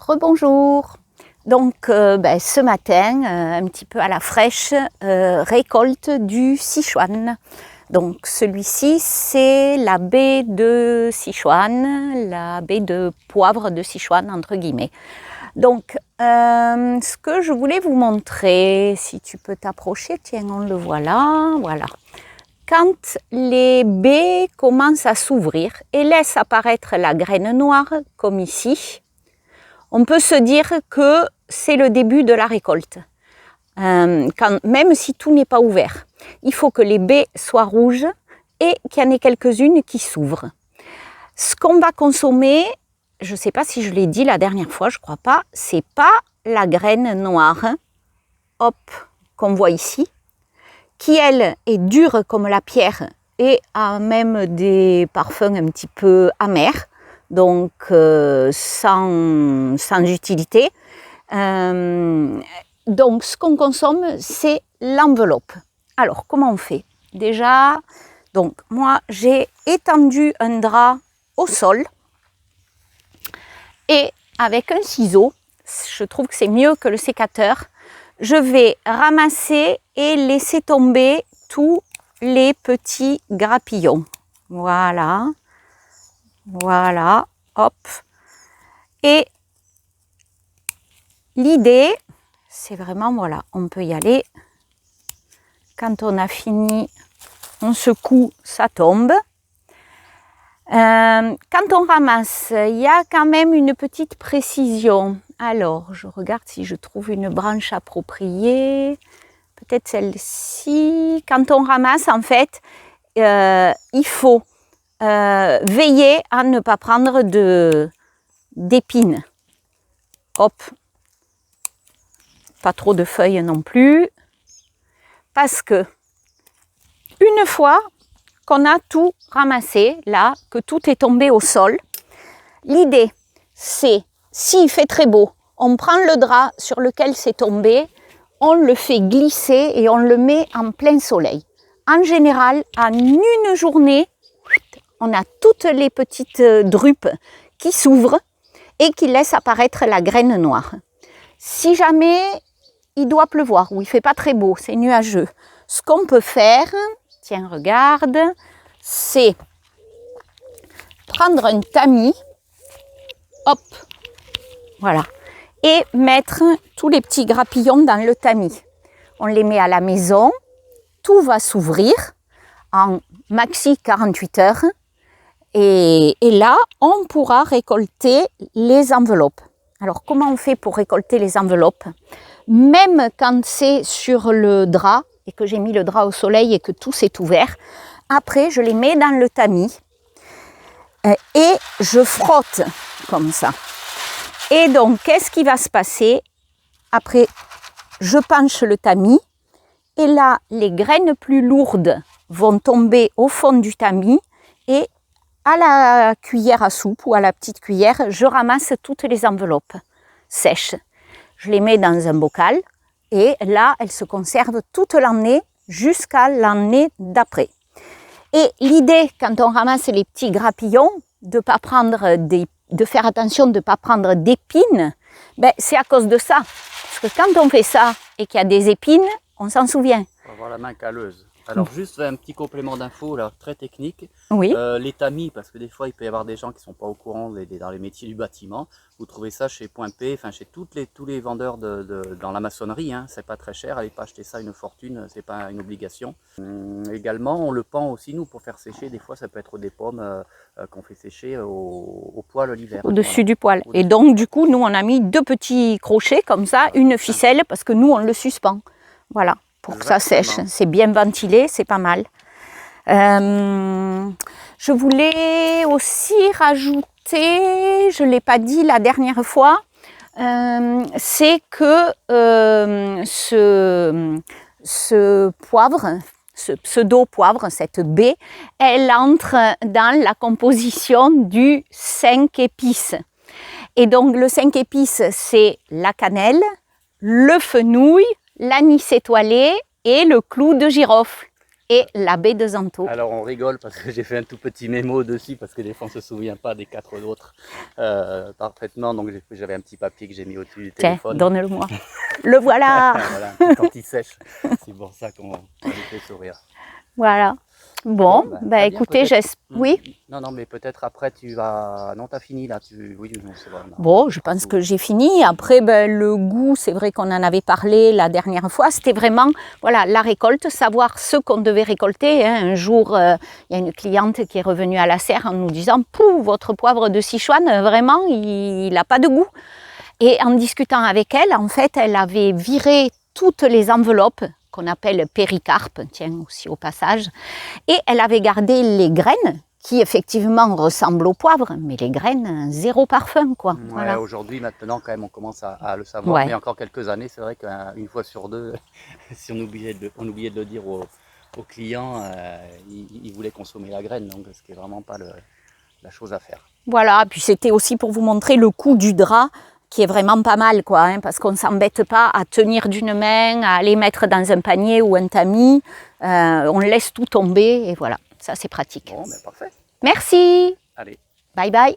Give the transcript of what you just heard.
Rebonjour. Donc ce matin, un petit peu à la fraîche, récolte du Sichuan. Donc celui-ci, c'est la baie de Sichuan, la baie de poivre de Sichuan entre guillemets. Donc ce que je voulais vous montrer, si tu peux t'approcher, tiens, on le voit là, voilà. Quand les baies commencent à s'ouvrir et laissent apparaître la graine noire, comme ici, on peut se dire que c'est le début de la récolte. Même si tout n'est pas ouvert, il faut que les baies soient rouges et qu'il y en ait quelques-unes qui s'ouvrent. Ce qu'on va consommer, je ne sais pas si je l'ai dit la dernière fois, je ne crois pas, c'est pas la graine noire, hop, qu'on voit ici, qui elle est dure comme la pierre et a même des parfums un petit peu amers, donc sans utilité. Donc ce qu'on consomme, c'est l'enveloppe. Alors comment on fait? Déjà, donc moi j'ai étendu un drap au sol et avec un ciseau, je trouve que c'est mieux que le sécateur, je vais ramasser et laisser tomber tous les petits grappillons. Voilà, voilà, hop. Et l'idée, c'est vraiment, voilà, on peut y aller. Quand on a fini, on secoue, ça tombe. Quand on ramasse, il y a quand même une petite précision. Alors, je regarde si je trouve une branche appropriée. Peut-être celle-ci. Quand on ramasse, en fait, il faut veiller à ne pas prendre d'épines. Hop. Pas trop de feuilles non plus. Parce que, une fois qu'on a tout ramassé, là, que tout est tombé au sol, l'idée, c'est, s'il fait très beau, on prend le drap sur lequel c'est tombé, on le fait glisser et on le met en plein soleil. En général, en une journée, on a toutes les petites drupes qui s'ouvrent et qui laissent apparaître la graine noire. Si jamais il doit pleuvoir ou il ne fait pas très beau, c'est nuageux, ce qu'on peut faire, tiens, regarde, c'est prendre un tamis, hop, voilà, et mettre tous les petits grappillons dans le tamis. On les met à la maison, tout va s'ouvrir en maxi 48 heures et là, on pourra récolter les enveloppes. Alors, comment on fait pour récolter les enveloppes? Même quand c'est sur le drap et que j'ai mis le drap au soleil et que tout s'est ouvert, après, je les mets dans le tamis et je frotte comme ça. Et donc, qu'est-ce qui va se passer? Après, je penche le tamis et là, les graines plus lourdes vont tomber au fond du tamis et à la cuillère à soupe ou à la petite cuillère, je ramasse toutes les enveloppes sèches. Je les mets dans un bocal et là, elles se conservent toute l'année jusqu'à l'année d'après. Et l'idée, quand on ramasse les petits grappillons, de faire attention de ne pas prendre d'épines, c'est à cause de ça. Parce que quand on fait ça et qu'il y a des épines, on s'en souvient. On va avoir la main calleuse. Alors juste un petit complément d'info, très technique. Oui. Les tamis, parce que des fois il peut y avoir des gens qui ne sont pas au courant dans les métiers du bâtiment. Vous trouvez ça chez Point P, enfin chez tous les vendeurs dans la maçonnerie. Hein, c'est pas très cher, allez pas acheter ça une fortune, c'est pas une obligation. Également, on le pend aussi nous pour faire sécher. Des fois, ça peut être des pommes qu'on fait sécher au poêle l'hiver. Au-dessus du poêle. Et donc du coup, nous on a mis deux petits crochets comme ça, une ficelle, parce que nous on le suspend. Voilà. Pour que ça sèche, c'est bien ventilé, c'est pas mal. Je voulais aussi rajouter, je ne l'ai pas dit la dernière fois, c'est que ce poivre, ce pseudo-poivre, cette baie, elle entre dans la composition du 5 épices. Et donc le 5 épices, c'est la cannelle, le fenouil, l'anis étoilé et le clou de girofle. et la baie de Zanto. Alors on rigole parce que j'ai fait un tout petit mémo dessus parce que des fois on ne se souvient pas des 4 autres parfaitement. Donc j'avais un petit papier que j'ai mis au-dessus du Tiens, téléphone. donne-le-moi. Le voilà. Voilà, un petit anti-sèche. C'est pour ça qu'on lui fait sourire. Voilà. Bon, Bon, bah, très bien, écoutez, peut-être- oui. Non, mais peut-être après tu vas... Non, t'as fini là. Oui, non, c'est vrai. non. Bon, je pense que j'ai fini. Après, ben, le goût, c'est vrai qu'on en avait parlé la dernière fois. C'était vraiment, voilà, la récolte, savoir ce qu'on devait récolter. Hein. Un jour, il y a une cliente qui est revenue à la serre en nous disant « Pouh, votre poivre de Sichuan, vraiment, il n'a pas de goût. » Et en discutant avec elle, en fait, elle avait viré toutes les enveloppes qu'on appelle péricarpe, tiens, aussi au passage, et elle avait gardé les graines qui effectivement ressemblent au poivre, mais les graines, zéro parfum, quoi. Ouais, Voilà. aujourd'hui, maintenant, quand même, on commence à le savoir. Ouais. Mais encore quelques années, c'est vrai qu'une fois sur deux, si on oubliait de le dire aux clients, ils voulaient consommer la graine. Donc, ce qui est vraiment pas la chose à faire. Voilà, puis c'était aussi pour vous montrer le coût du drap, qui est vraiment pas mal, quoi, hein, parce qu'on ne s'embête pas à tenir d'une main, à aller mettre dans un panier ou un tamis. On laisse tout tomber et voilà, ça c'est pratique. Bon, ben parfait. Merci, Allez. bye bye.